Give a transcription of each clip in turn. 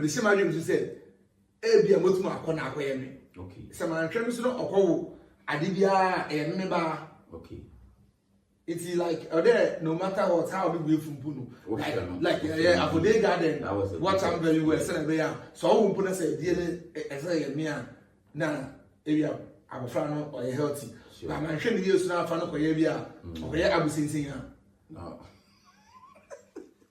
the same idea to say, Ebi Amotuma Akona Akoyemi. Okay. Some Antramis no Oko, Adibia, and Member. Okay. It's like there, no matter what, how we from Puno. Like Apode Garden, what I'm very well, Senator. So I won't put us a dear as I am near now, area Abafano or healthy. But my friend used to have fun for Yavia, or I was saying, no.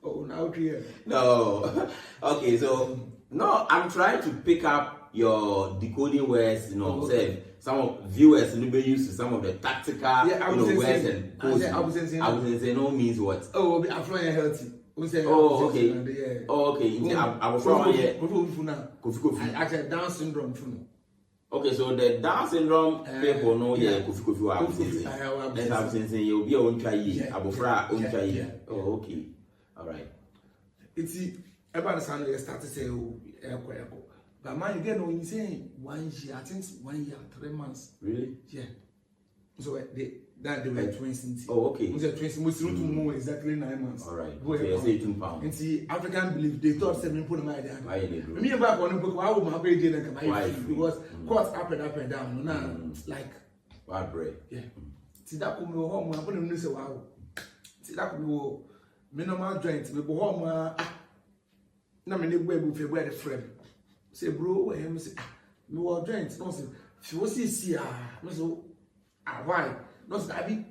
Oh, now clear. No. Okay, so no, I'm trying to pick up your decoding words, say some of viewers will be used to some of the tactical words and codes. I was saying no means what? Oh, I'm flying healthy. Oh, okay. Oh, okay. I was flying actually Down syndrome. Okay, so the Down syndrome people know Kofi I was saying. Then I was saying you'll be on try Abofra on try. Oh, okay. All right. It's everybody started to say echo. But man, you get no you saying 1 year, I think 1 year, 3 months. Really? Yeah. So they were twins. Oh, okay. We said twins. We still to move exactly 9 months. All right. So you say 2 pounds. And see, African belief they thought 7 put my idea. Why you do? Me and back on the book. Why would my baby like my because courts up and down. No, like bad bread. Yeah. See that come home. I'm going to say wow. See that come minimum joint. We go home. Na me nebo ebu fe boy the friend say bro we him say me wa joint no say fi wo see me so why no say abi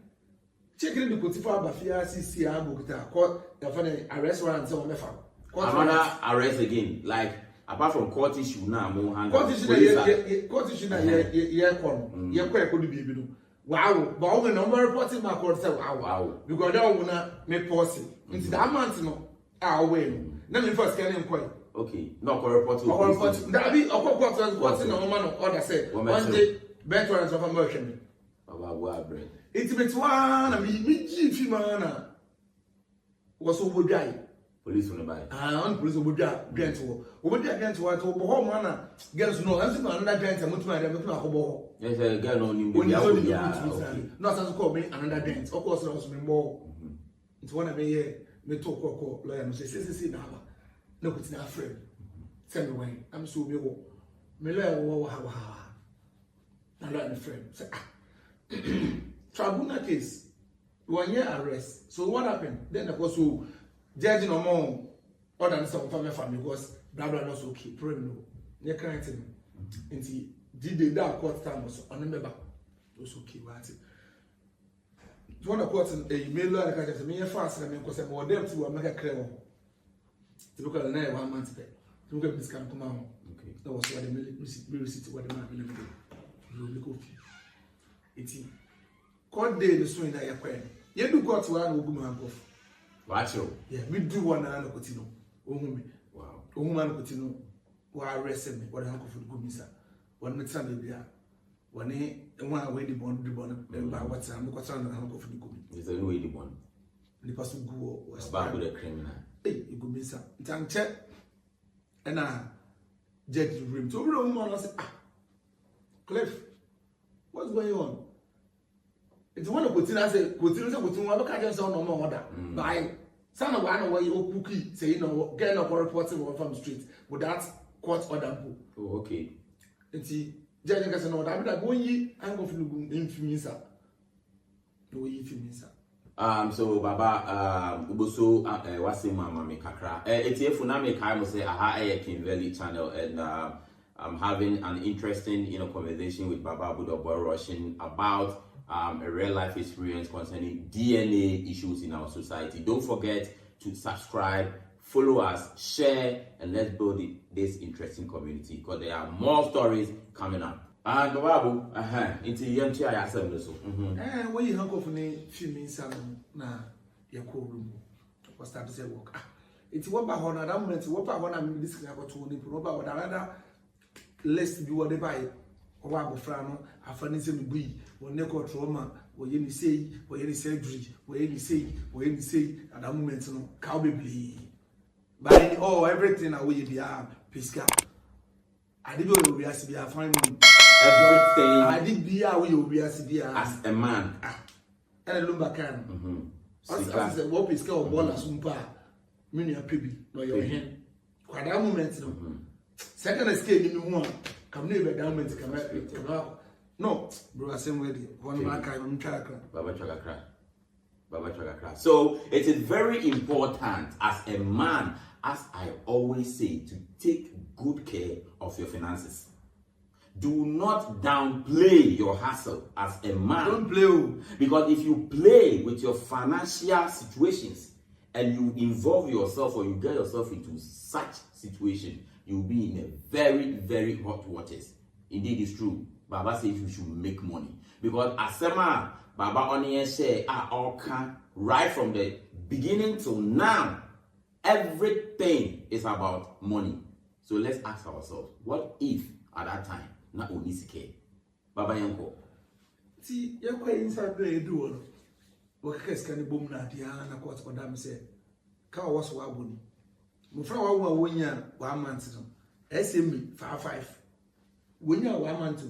check the kotifo abafia see abo kita ko the friend arrest warrant say o me fa another arrest again like apart from court issue now mo handle court issue na ye ko do bibi no wow but we number reporting my court say wow because that one na me pause into that month no we let me first get in quite. Okay, no report. That be a court no man order say one day veterans of American. About bread. It's bit one and me chief man was over dry. Police on the buy. On police over dry gentle. Over there against what home man girls know as another dent and mutual. Yes, I get on him. Not as call me another dent. Of course, I was more. It's one of me. Me talk lawyer no say na ba na ko tina friend send me when I'm so me wo me lawyer wo ha na lawyer friend say tribunal case 1 year arrest. So what happened then? Of course, so judge no more order some family because blah blah not okay problem no near current nti did they that court time so on member was okay what one of course a email like I just me fast and me because I'm more them to make a clear. To look at the 1 month pay. To look at this can come out. Okay. That was what the receipt what the man will do. Go. It's court day the swing that you're you do court one will go man off. Watch you. Yeah, we do one and continue. Wow. Man continue. Why arrest me? What uncle for the good missa. One minute baby. One way the bond, by what time because I'm not going to go. It's a way the bond. The person go was back with a criminal. Hey, you go miss a check and jet to room. So, woman, I said, Cliff, what's going on? It's one of the I say, continue to catch us on no more order. By son of one way you cookie say, get no reporting from the street with that court order. Oh, okay. And see. Judge can say no, that going ye, I'm going to influence. No, influence. So Baba, Uboso, what's in Mama me kakra. It's Funame Kaimo say, aha, King Valley channel, and I'm having an interesting, conversation with Baba Budobo Russian about a real life experience concerning DNA issues in our society. Don't forget to subscribe, follow us, share, and let's build this interesting community because there are more stories coming up. And Babu, into young chair, I said, so. When you hang off in a few minutes, na your cool room was start to say, work. It's what about one other moment, what about one I'm listening about to about what another list do what they buy. Or what Frano, a furniture be, or neco trauma, or any say, or any surgery, or any say, at that moment, no, cow be bleed. By everything I will be a pisca. I did go be as be a fine everything. I did be a will be as a man. And a lumber can. I said, what pisca or ball as umpa, many a pibby, no your hand. kwada moment no second scale ni mu a come no be down moment come no bro asem we dey one man can try Baba Chagakra. So it is very important as a man, as I always say, to take good care of your finances. Do not downplay your hustle as a man. Don't play. Because if you play with your financial situations and you involve yourself or you get yourself into such situation, you'll be in a very, very hot waters. Indeed, it's true. Baba says you should make money. Because as a man, Baba only say all can right from the beginning till now, everything is about money. So let's ask ourselves, what if at that time na only sike? Baba Yanko. See, you're quite inside the door. What case can you boom na dia na kwa kwa dam say? Ka was wa boni. Mo fra wa wonya 1 month no. SME 5. Wonya 1 month.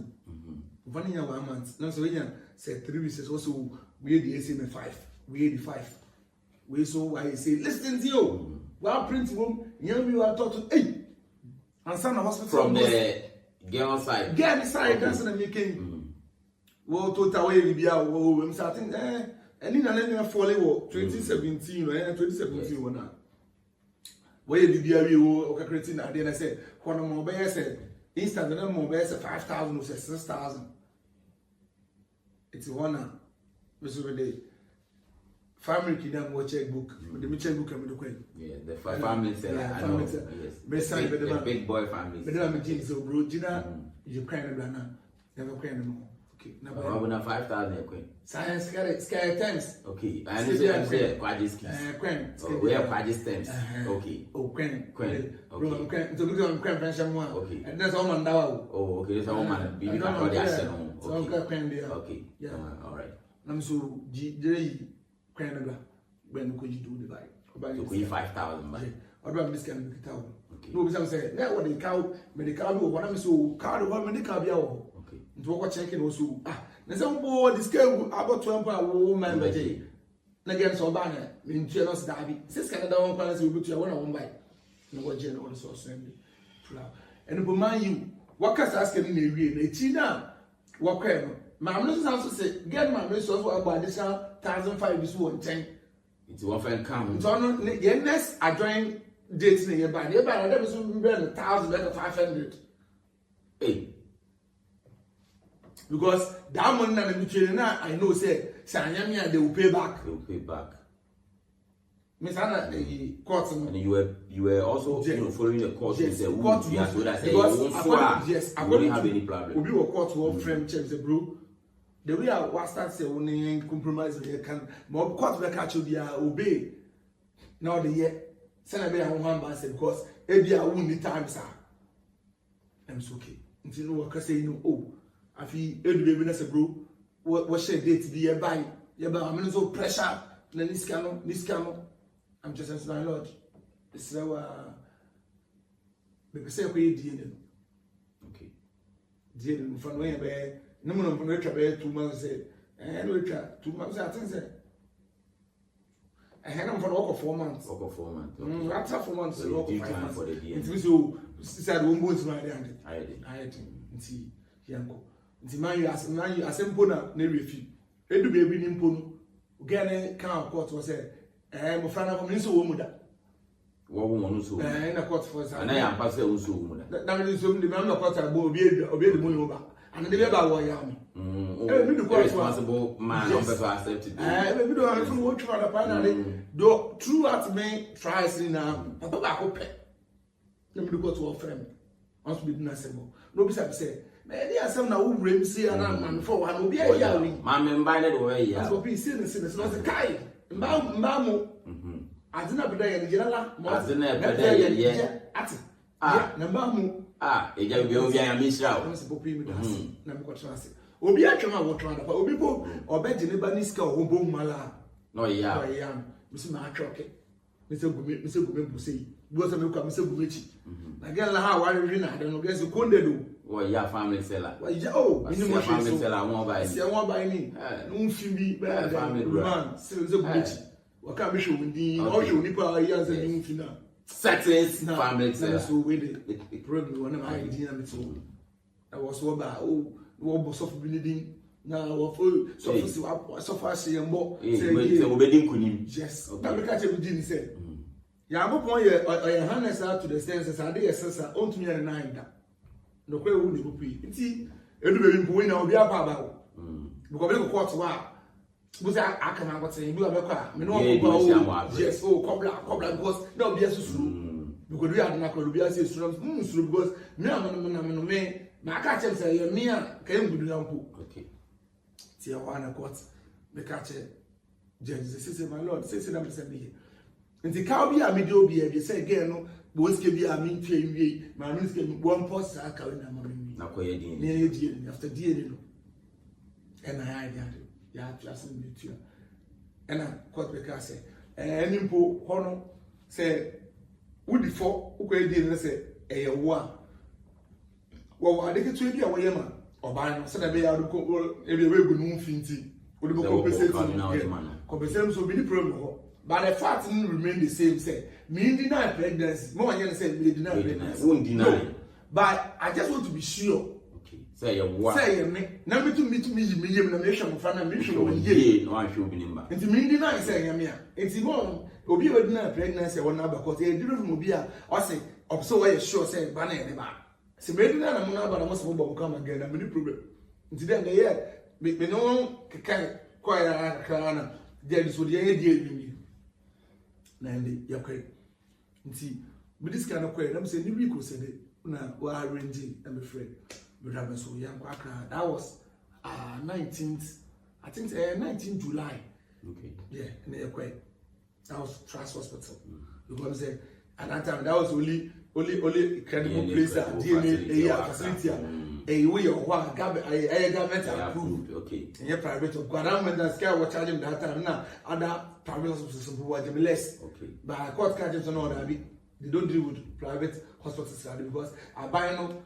Vanya 1 month. No so wonya say 3 weeks also we the SME 5. We 85. We so why say listen to you. Well print room, you are taught to 8. And son of hospital from the girl side. Girl side that's the making. Well total way we be out we starting and in an fall 2017 or 2017 one. Where did you okay creating and then I said when mobile said instant the mobile 5,000 or 6,000. It's one Mr. Day. Family kidam wo checkbook. The checkbook am do kwai. Yeah, the family say I know. Yes. The big boy family. But I'm a so bro, Gina, you crying na never crying no. Okay. Na ba 5,000 kwai. Science scare times. Okay. I understand say Kwaji's kids. Kwen. We have Kwaji's times. Okay. Oh, Kwen. Okay. Kwen. So look on Kwen pension one. Okay. And that's all man dawa. Oh, okay. That's all man. Be the action. Okay. Kwen there. Okay. Yeah. All right. I'm so Canada when we do the buy. So we 5,000 buy. What about this kind of cow? Okay. No, because say now what the cow, medical what I'm so cow one medical be okay. To what checking also na some boy this scale about 12 woman by na again so banner in jealous dabi since Canada one plan say we go to one buy na what gen all so assembly and for man you what can ask me na wie na chi na what can ma am no so say get my so about additional 1,500 this one 10 it's one friend come so no the next adjoin date na buy that so be 1,500 hey. Because that money na me na I know say Sanyamia they will pay back. They will pay back. Miss Anna the court and you were also following the court. Yes, the court yes, so that say yes, you won't have any problem. We will court one frame check the bro. The way I was start say only compromise we can more court we catch you there obey. Now the year send be one man say because every I won the time sir. I'm so okay. Until no work say no oh afi edu baby na say bro what share date be buy I'm so pressure na this cano I'm just saying my lord this is our baby say ko e die no okay die no for no be no mo no try be 2 months say no try 2 months I think say I'm for work 4 months after 4 months so work 5 months for the die it means you said we go to my end I did nti yanko nti man you asempo na refi edu baby ni mpo no ogene kan court was say mo frana ko mi so wo mu da wo wo no so na court for say na ya pa say wo so wo mu da na me so me na court agbo obi edu mo yo ba and the baby wo ya me me do court responsible man on person accept it me do am so wo try da finally do throughout me tries na papa ba ko pe na me do court wo frame once be na sebo no be say me asem na wo wrem si ana man for one obi ayi awi man me mba na do we ya so be see no say kai mba mo adina beda ye girala mo adina beda ye ati na mba mo eja bi obi anya misra o se popi mi das na me ko trase obi atwa wo twa da obi po obeji ne ba ni ska o bo mala no ya mi se ma atwoke mi se gume bu sei bo se me kwa mi se gume chi na gela ha wa ri na da no gesi konde do well, yeah, family seller. Well, yeah, oh, minimum family seller. One by me. One by me. No film family man. So the bridge. What can be shown? The all show nipa here as a new fina. settings, na family. so we the problem one my idea me so I was over wo boss of building na wo so far say mbo say obedi nkunim. Yes, that make catch everything say ya mopon ye harness out to the senses ade yesesa ontumi ya na nda no kwa ewu ne bupi nti edu be mpo na obi apa ba wo because be court wa but I can what say you have a me no go yes cobla because no be susuru because we are not going to be as susuru because me am me na aka chem say ye me a kan gudu na nko okay ti wa na court me ka che judge say my lord say na person be nti ka obi a me de obi e say again no bo ske bi a me twa wie ma me ske one post aka we na ma me na ko ye din ne die after die no and I idea ya just in between and I court because say any mpo hono say would for ukwe dey na say e wo a wo ade ke tu bi a wo yema oban no say na be ya do ko e be we gu no mfinti wo de ko compensate so be the problem ho but the fact remain the same say me deny pregnancy mo wan say me deny pregnancy won't deny but I just want to be sure. Say what? Say me. Na me to me yem na me hwe mo fa na me hwe mo ye no ahwe obi nimba. Enti me ndi na say yam ya. Enti mo obi we di na pregnancy won na ba cause e di from obi a o say opso we sure say ba na e ba. Se me di na mo na ba na mo se mo bo come again na me problem. Enti dem dey me no kekai kwa ya kra na dey so dey di emi. Na ndi yakwe. Enti me dis kind of kwa na me say ni week o say dey na wa arrange na me friend. So that was 19th, I think 19th July. Okay. Yeah, in the Equate. That was Trust Hospital. Because at that time that was only credible place that DNA facility. A way of what government approved. Okay. And your private of government that scale was charging that time now. Other private hospitals were less. Okay. But I court charges on all that they don't deal with private hospitals because I buy no.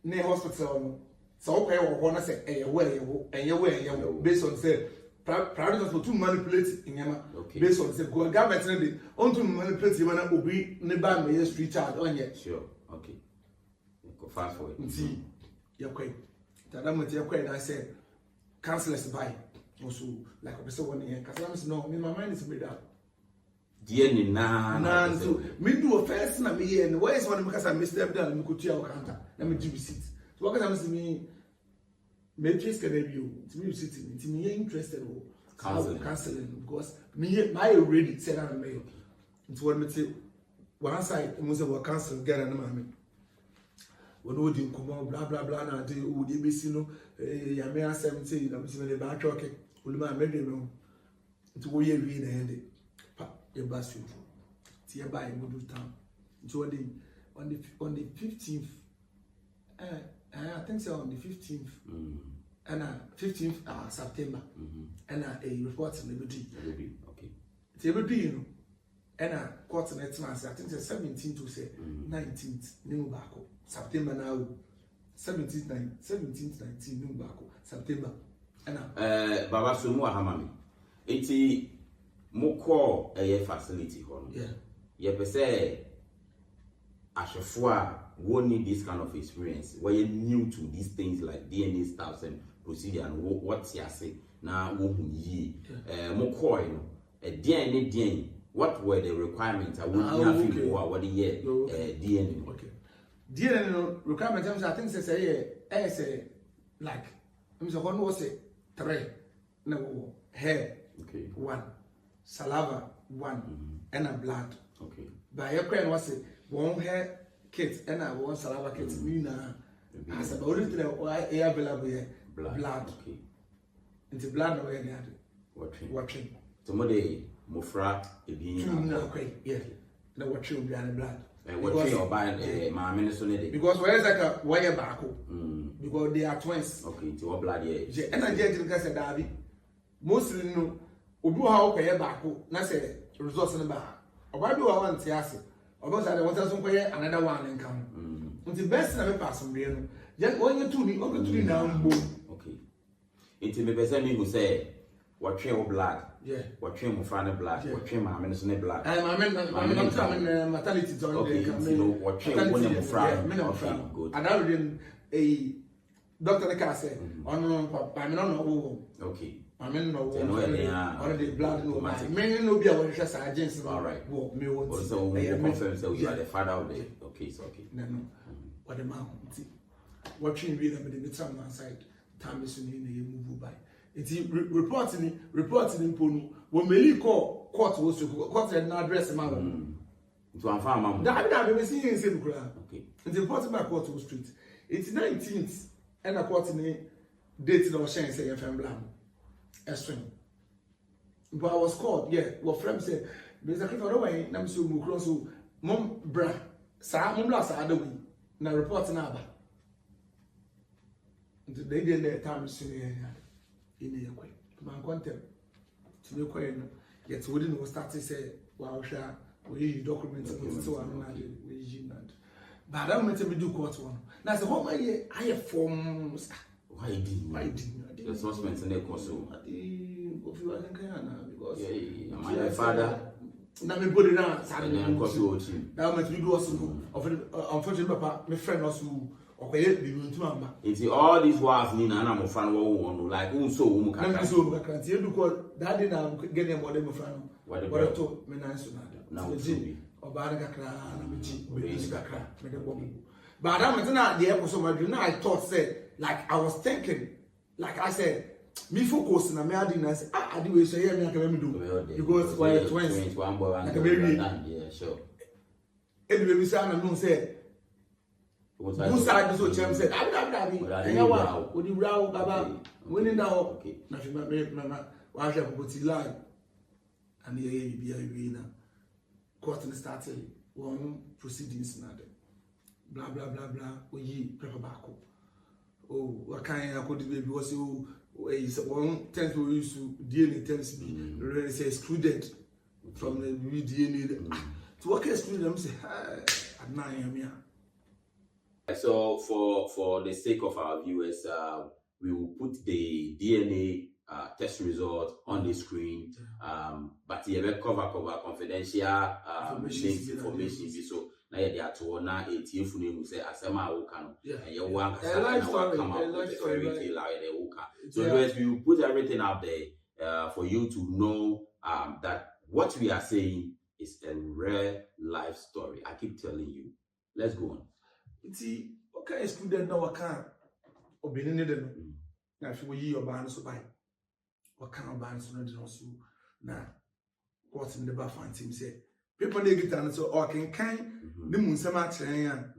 Ne hospital no so okay wo na say based on say private hospital to manipulate inyama based on say government no dey on to manipulate yama na obi ne ba me street child onye sure okay go fast forward nti yakwai tada mo yakwai na say counselors buy also like a person one here cause no me my mind is made up die ni na so me do first na me here and where is one because I missed them down me go to your counter let me do receipt so what can I say me trace can you to me receipt to me interested or counseling because me my already said I'm me it's what me say one side mo say we cancel get na ma me we no dey come blah blah blah na dey o dey be see no ya me asem say na me say me ba talk oluma me dey no it's wo ye wi na end the bus you see by Modu town so on the 15th I think so on the 15th and 15th September and a report in Liberty okay it's every you know and court next month I think it's 17th to say 19th new back September now 17th 19th new back September and Baba Sumu Ahamami eti mo call a facility hon. Yeah. You per se ashefua won't need this kind of experience where you're new to these things like DNA stuff and procedure and what's your say now ye mo call you know a DNA what were the requirements I would have feel what the year DNA okay DNA requirements I think say like I'm so one was 3 no hair okay 1 saliva 1 and a blood okay by your friend was it one hair kit and I one saliva kit mina as about it available here blood okay into blood no any other watching somebody mofra ebi okay yeah the watching be and blood watching or buy my minister because where is like a wire back because they are twins okay to what blood yeah and I just say David mostly no obi ha okoye baako na say results no ba oba bi wa wan ti ase oba say want to koye another one nka ho nti best na me pass mbe no je onye tu ni na mbo okay nti me pese mi go say what train blood? Yeah. What train of father blood? What train my men's blood? I'm maternity zone. Okay, what train one of friend? Okay, good. And I read a doctor the say on I mean, okay. I mean, no, already blood no matter. Many no be our agents. All right. Well, me also confirm so you are the father of the. Okay, so okay. No. What the man? Watching read them in the time outside. Time is in the move by. It's reporting in when Meli call court was to court and address him. To our farm, that we see in same crowd. Okay. It's reported by Court Street. It's 19th and a court in date no shine say FM Blam. Estring. But I was called, yeah. What friend said, there's a cliff of the way, Namsu Mukrosu, Mom Bra, Sa Mumla Sadawi, na report number. They did their time in the equate. Man content to be quiet, yet wouldn't start to say, wow, we documents so I'm not with but I don't mean to do court one. That's the whole way I have forms. Why did the suspense in the consul? Because my father. Now me put it down. Now me do also unfortunately, papa, my friend also. It's all these was Nina and I'm a fan one like so you do call daddy now getting more than friend. What I told me now but I'm not the episode. I thought said like I was thinking, like I said, me focus na me adi na say I do say here me can do because why twins one boy and yeah sure. Anyway, we say na no say who side so chem said I wa odi raw baba winning now na fi me wa hwe popoti line and ye be na court started one proceedings na blah blah blah blah oyi paper back. Oh, what kind of could be because is one tenth we used to DNA terms be really say excluded from the DNA. To work exclude them say at 9 a.m. So for the sake of our viewers, we will put the DNA test result on the screen. But you will cover confidential information. So now you are to now 18 for you say asema woka and you want to come up with a fairy tale like the woka. So yes, we will put everything out there for you to know that what we are saying is a real life story. I keep telling you. Let's go on. See, okay, student now can obtain it. Now if we your band so by what kind of bands no so now what's in the buffet team say people they get and so or can the moon sama chere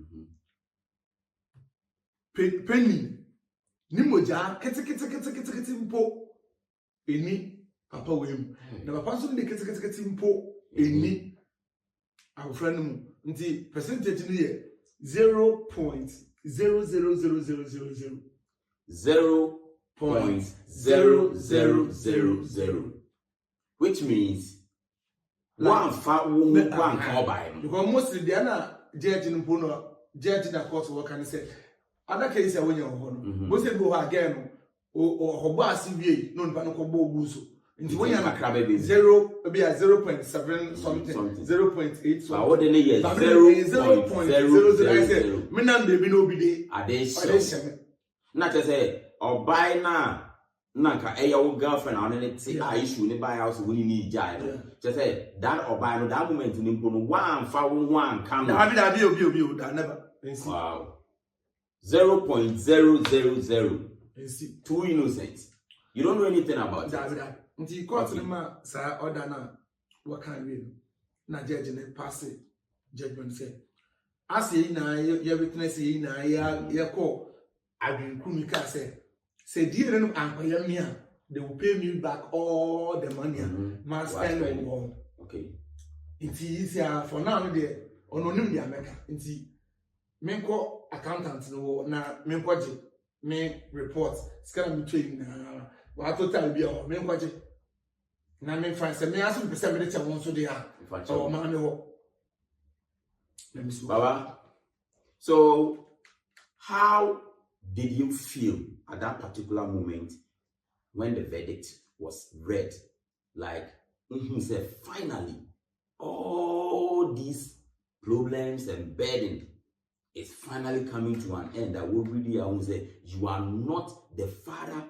penny ni moja kete mpo eni papa wem na papa so de kete mpo eni our friend mu nti percentage ni ye 0.00000 0.0000, which means one call by him. Because mostly they are not judging in Puno, judging the court work and say, other cases are when you're on. Most of go again or Hobasi V, non Panocobo Buso. Into when you're 0.7 something, 0.8. So what the year 0.00. Minan de Binobide. Are they sure? Not to say, or buy now. Nanka your girlfriend on any issue in the buy house when you need jive. Just say that or buy no that moment in Impono one found one come. That never. Wow. 0.000. 2 innocent. You don't know anything about it. That. Until court sir order now. What can we na judge in pass judgment say. As ye na your witness ye na ya call. I been Kumika say. Say, dear, they will pay me back all the money. Man spend on. Okay. It's easier for now. There, or no, the America. It's me call accountant no na me kwaje me report. Scan me train na. What total be on me kwaje. Na me find say me ask me percent me tell one so they are. Oh man, me let me see. Baba. So, how did you feel at that particular moment when the verdict was read. Like, he said, finally, all these problems and burden is finally coming to an end. That will really, I will say, you are not the father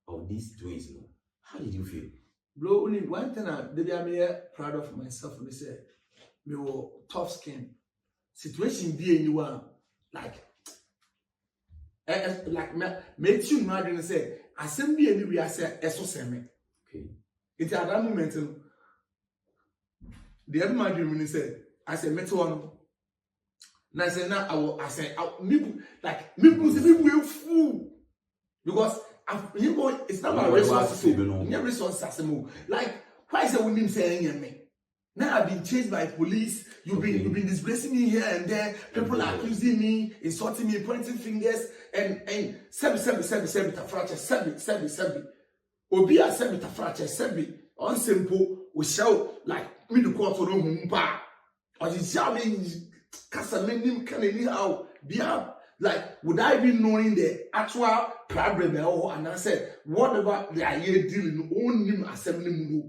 of these twins. No? How did you feel? Bro, only one thing I'm proud of myself when they say, me were tough skin. Situation be anyone like me too mad and say, I send me any way I say, eso seme. Okay. It's at that moment, the other man dream said, I said, Meto one. And I said, now I said, me will fool because it's not my resources. Your resources, like, why is it when him saying me? Now I've been chased by police. You've been disgracing me here and there. People are accusing me, insulting me, pointing fingers, and sebi tafrache. Obia sebi tafrache sebi. On simple, we shout like me the court no humpa. Or the jamming casamenim can anyhow be up. Like, would I be knowing the actual problem? And I said, whatever they are here dealing, only him assembly.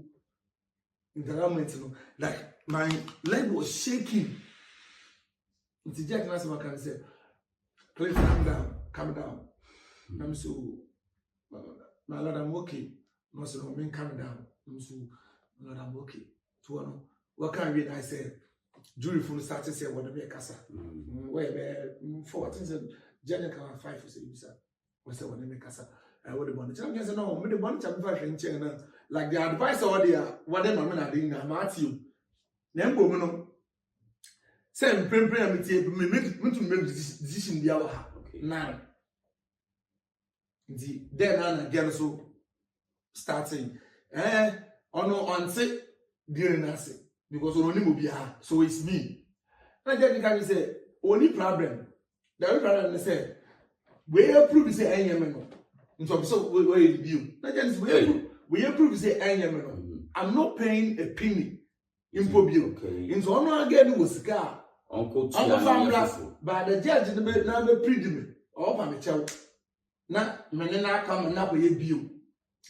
In the moment, like my leg was shaking. It's Jack Nassima can say, please calm down. I'm so, my Lord, I'm okay. No, so no, calm down. I'm so, Lord, I'm okay. So, what can we? I said, jury from the start to say, what the make us, where for what is it? Jenny can 5 for say, we say, what the make us. I would have wanted to say, no, the one chapter 5 in China. Like the advice or the whatever man are doing now, Matthew. Then go no. Same pray me make decision the hour. Now. Then again so starting. On say during us because only will be so it's me. And then you can say only problem. The only problem is say we approve say any man. So we review. Not just we approve say I'm not paying a penny in Pobio. In so no again was car. Uncle family, but the judge now be predict or for me chow. Na me na come na we bio.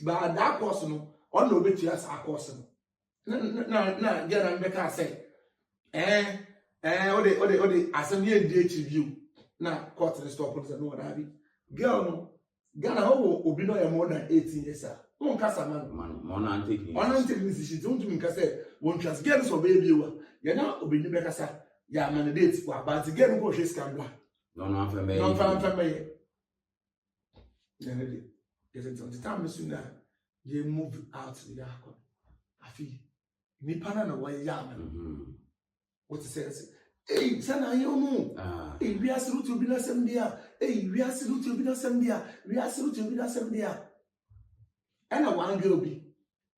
But that course no on no bet us a course no. Na get am better say. O de assembly and review. Na court the stop on no that be. Girl no Ghana how obi no more than 18 years sir. Won kasa man on take decision don't mean kasa won trust girls so baby wa ya na obi ni be kasa ya mandate kwa but girl go hwe scandal no am me yeah yes the time soon you move out the yakon afi ni pana na wa ya man what to say hey sana yo no hey we ask root to be na sem dia hey we ask root to be na sem dia we ask root to be na sem dia and a one girl be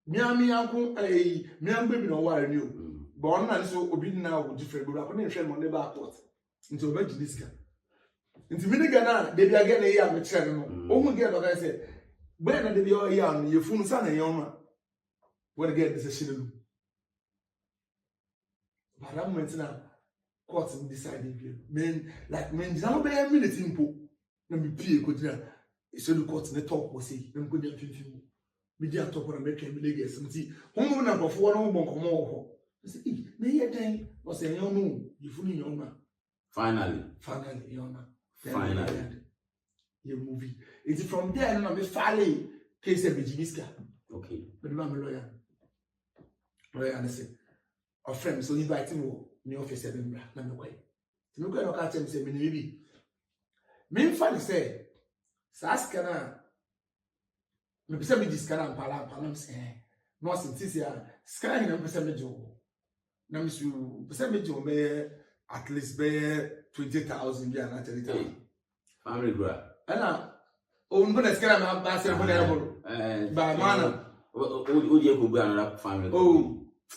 miami anko hey miam baby no ware ni o but on na so obi na wo different go akon hwe mo ne ba court into oba jiniska into me Ghana they be again here me chere no o hu get no guy say when na they be all here no ye funu sana yoma when get decision no but that moment na court decided men like men jam be a minute impo na me pie ko dina so the court na talk was say na ko dia finfin me dia talk na make me legas nti homo na bofo no mo nkomo ho say na ye den o say yon no you funu yon na finally yon na you movie it's from there na me fale case be jibiska okay but me lawyer and say a friend so invite me ni office e bembra na me kwai ti me kwai no ka chem say me ni bi me mfa say saska na me pese me diskana mpala me say no sentisi ya sky na pese me jo na me su pese me jo me at least be 20,000 ya na tell it family gra ana o ngona skana ma ba se mo na bolo ba mana o je ko gba another family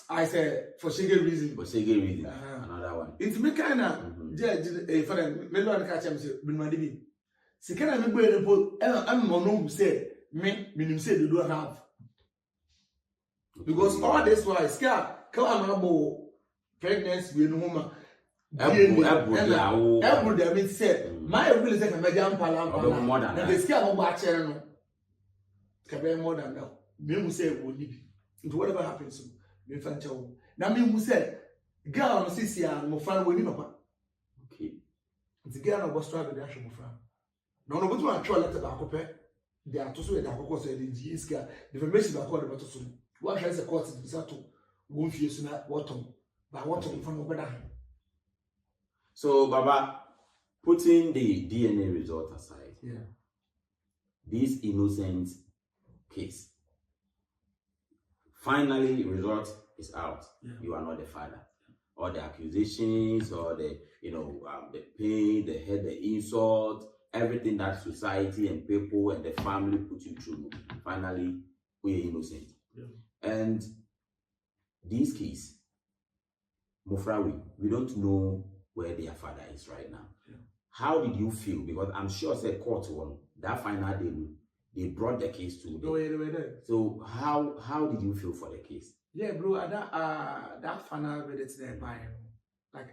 I said for shege reason. Another one. It's me kinda judge for me lo an catch am say bin ma dibi. Se kana me gbe repo am mo no say me nim say they don't have. Because all this why scar come am abo pregnancy we no ma. Every day me say my really say me jam pala. More than that. The scar mo ba chere no. Ka be more than that. me who say will be into whatever happens to me fan chow. Now me who said girl no sisi a mo fan we ni papa. Okay. The girl no go struggle the action mo fan. No but you actually let back up they are to so that akoko say the GSK the information back on the better so. What has a court to settle won't feel so na what but what in front of better. So Baba, putting the DNA result aside, this innocent case, finally result is out. You are not the father. All the accusations, or the the pain, the hate, the insult, everything that society and people and the family put you through, finally we are innocent. And this case, Mofrawi, we don't know where their father is right now. How did you feel? Because I'm sure said court one that final day they brought the case to them. So how did you feel for the case? Yeah, bro, that final verdict there by I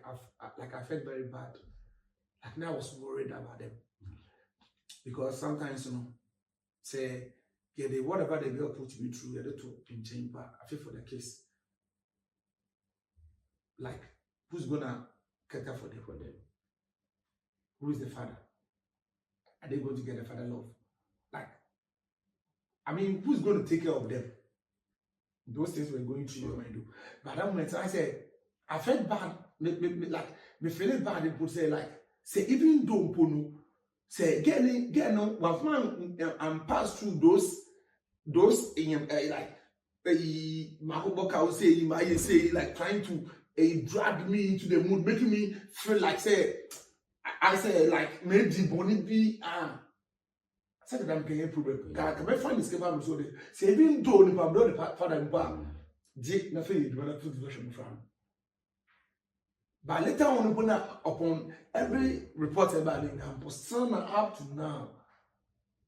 felt very bad. Like now I was worried about them. Because sometimes say whatever they will put me through, they to in change, but I feel for the case. Like who's gonna cater for them? Who is the father? Are they going to get the father love? Like, I mean, who's going to take care of them? Those things were going through your mind. But at that moment, I said, I felt bad. Me feeling bad. People say say even though Pono say get no one man and pass through those Makoboka will say like trying to drag me into the mood, making me feel like I say like maybe Bonnie be I said that I'm getting problem. Can I find this capable so they say even though if I'm not the father and pa Jake nothing you wanna put version from. But later on upon every report about it and still up to now,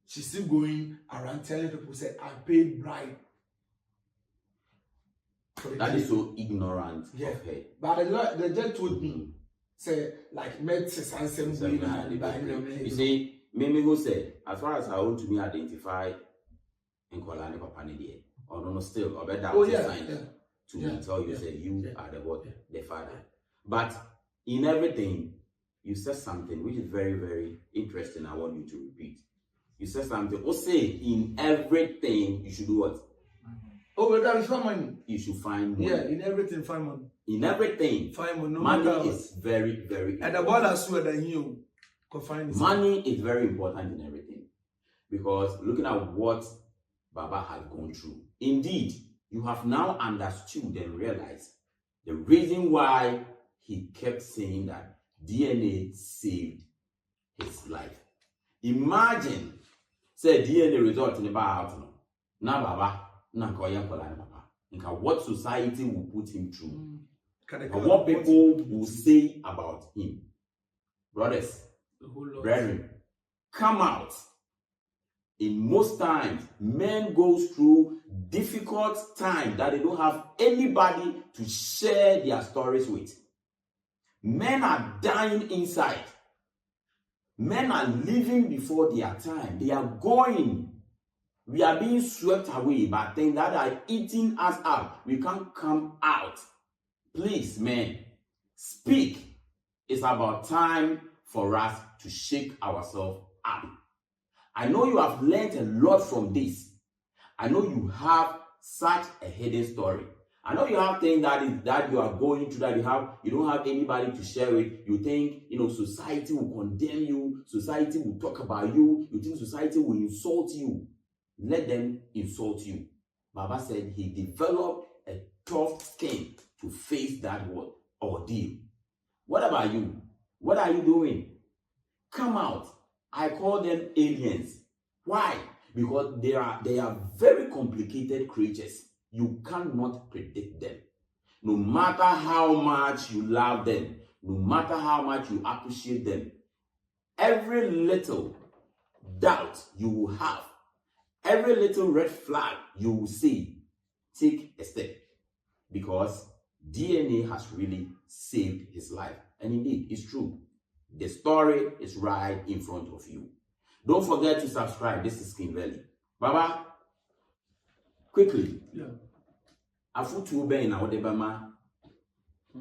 she's still going around telling people say I paid bribe. That is so ignorant of her. But the judge told me, say, like, med and you see, Mimi go say, as far as I want to me identify in Kolani Papa Nidia, or no, still, or better, to tell you, say, you are the father. But in everything, you said something which is very, very interesting. I want you to repeat. You said something, say, in everything, you should do what? Oh, but that is find money. You should find money. Yeah, in everything, find money. In everything, find money. No money is very, very important. And the ball as well that you can find money is very important in everything. Because looking at what Baba has gone through, indeed, you have now understood and realized the reason why he kept saying that DNA saved his life. Imagine, say DNA result in the bar out now, Baba. What society will put him through, and what people will say about him. Brothers, brethren, come out. In most times, men go through difficult times that they don't have anybody to share their stories with. Men are dying inside. Men are living before their time. They are going. We are being swept away by things that are eating us up. We can't come out. Please, men, speak. It's about time for us to shake ourselves up. I know you have learned a lot from this. I know you have such a hidden story. I know you have things that you are going through that you don't have anybody to share with. You think, society will condemn you. Society will talk about you. You think society will insult you. Let them insult you. Baba said he developed a tough skin to face that ordeal. What about you? What are you doing? Come out. I call them aliens. Why? Because they are very complicated creatures. You cannot predict them. No matter how much you love them, no matter how much you appreciate them, every little doubt you will have, every little red flag you will see, take a step, because DNA has really saved his life. And indeed, it's true. The story is right in front of you. Don't forget to subscribe. This is King Valley. Baba, quickly. Yeah. Afutu ben na wodebema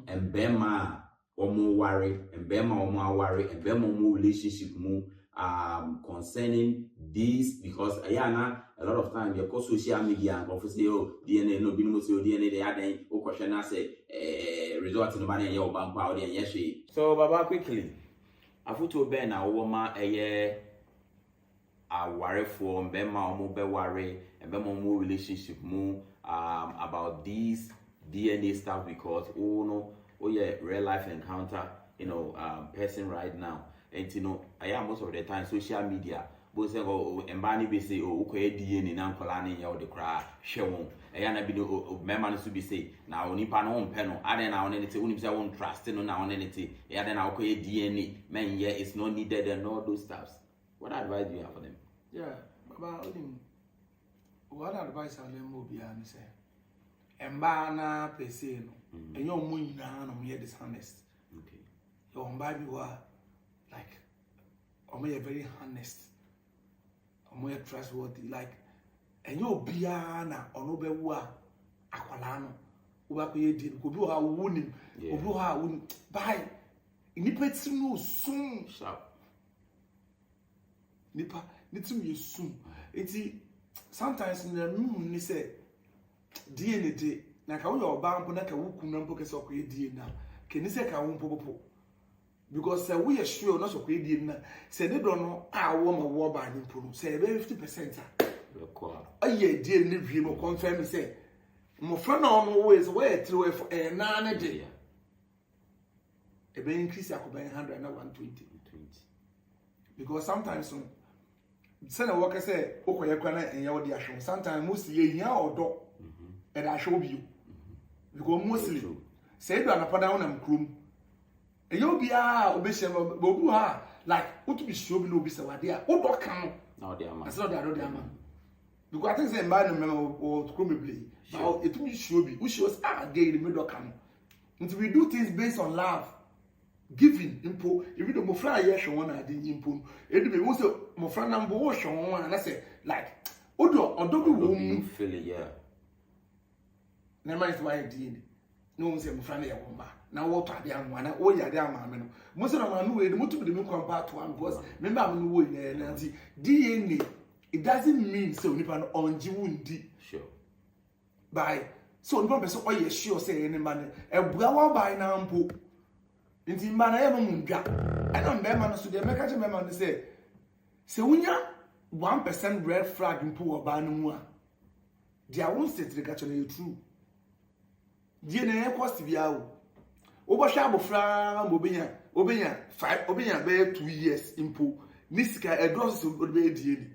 embema omo worry embema omo aware embema omo relationship mu concerning this, because ayana a lot of time your social media and of say oh DNA no binu say DNA they adan o question na say result no ba na ye oba mpa o de ye hwe. So baba quickly afutu ben na woma awarefo mbema omo be worry embema omo relationship mu about these DNA stuff, because yeah, real life encounter, person right now. And I am most of the time social media. Both say embani be say okay DNA na nkolani ya the cry shewon. Na be no member no be say na onipa no ompe no ade na onene te unim say won trust no na onene te ya de na okay DNA men yeah it's not needed and all those stuffs. What advice do you have for them? Yeah, Baba, what advice I will be and say, Embana per se, and your moon now, I'm dishonest. Okay. Your baby were like, or me very honest, or more trustworthy, like, and your biana or no be wa aqualano, who are paid, who do our wounding, who do our wound buy. Nipa no soon, sharp. Nipa. Need to soon. It's sometimes in the moon, they say, DNA, like how your bambo, like a wook number gets or create DNA. Can you say, I won't popo? Because we are sure not to create DNA. Say they don't know our woman war by the pool. Say 50%. A year, dear, live him or confirm, say, my friend always wait through a 9 day. A bay increase, I could buy 100 and 120. Because sometimes, send a worker say, "Oh, you're gonna and you're the action." Sometimes mostly a year or dog, and I show you. Because mostly, say you are not down and crum. And you'll be obession, Bobu, like, what to be sure no be so idea. What dog come? No, dear man. That's not the other man. Because I think the environment or crummy, but it will be sure be, which was gay the middle come. Until we do things based on love. Giving impo, if you don't mofra yes one I didn't impo. It be also mofra number one and I say like odo be feel it, yeah. Never is why I did. No one say mofra na yomba. Now what are the one oh ya dey amano. Most of them know the motive be compare to one because remember I'm no way na DNA it doesn't mean so nipa onji wundi. Sure. By so nipa person oh yes sure say any man e bua wa by na mpo. Inti mana ya mundwa ana mbema no so de meka che mbema no say unya 1% red flag mpo oba no mu a dia won setri ka chona true die na e cost bia wo bo hwa abofra obenya 5 be 2 years mpo ni sika e do so be die ni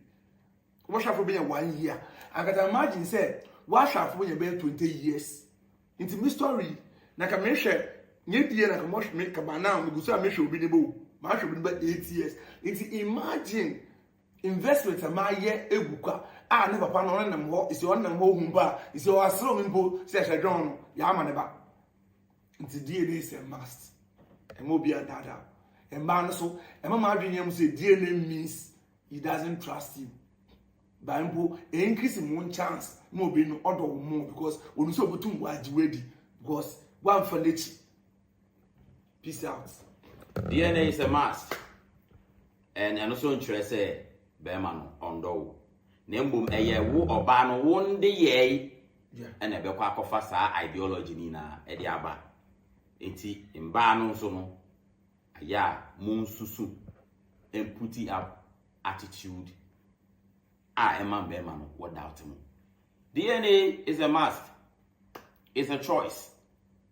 wo hwa obenya 1 year akata imagine say wa hwa obenya be 20 years inti my story na ka me hwe nyedie na ka make ba now me gusa me hwe obi ne bo ma hwe obi ne 8 years inti imagine investment ama ye egukwa a ne papa no nam ho isi on nam ho humba isi o asro mbo se hwedon no ya ama ne ba nti DNA is a must emo bia dada emba no so ema ma adwene am say DNA means he doesn't trust you bambo increase mo chance mo be no odo mo because onu so botum wa ajiwedi because one for lechi. Peace out. DNA is a must. And also interested Beman on do. Nembum eye wo oba no wonde ye. And ebe kwa kofa sa ideology ni na ede aba. Enti mba no so no aya mun susu and put it up attitude. Emma Beman what doubt mo. DNA is a must. It's a choice.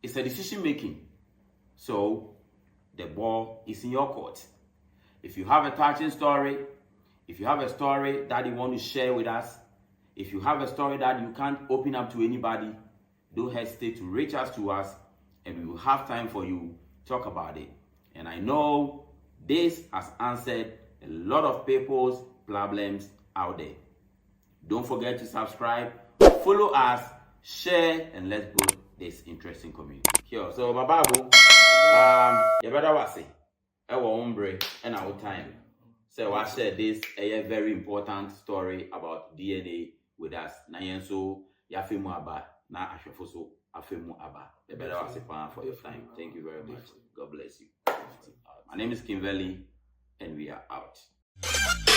It's a decision making. So, the ball is in your court. If you have a touching story, if you have a story that you want to share with us, if you have a story that you can't open up to anybody, don't hesitate to reach out to us and we will have time for you to talk about it. And I know this has answered a lot of people's problems out there. Don't forget to subscribe, follow us, share, and let's build this interesting community. Here, so Bababu, you better was say, our hombre and our time. So I share this a very important story about DNA with us. Now, so Yafemu Aba, na Ashafoso, Afemu Aba. The better Asipa for your time. Thank you very much. God bless you. My name is Kimberly, and we are out.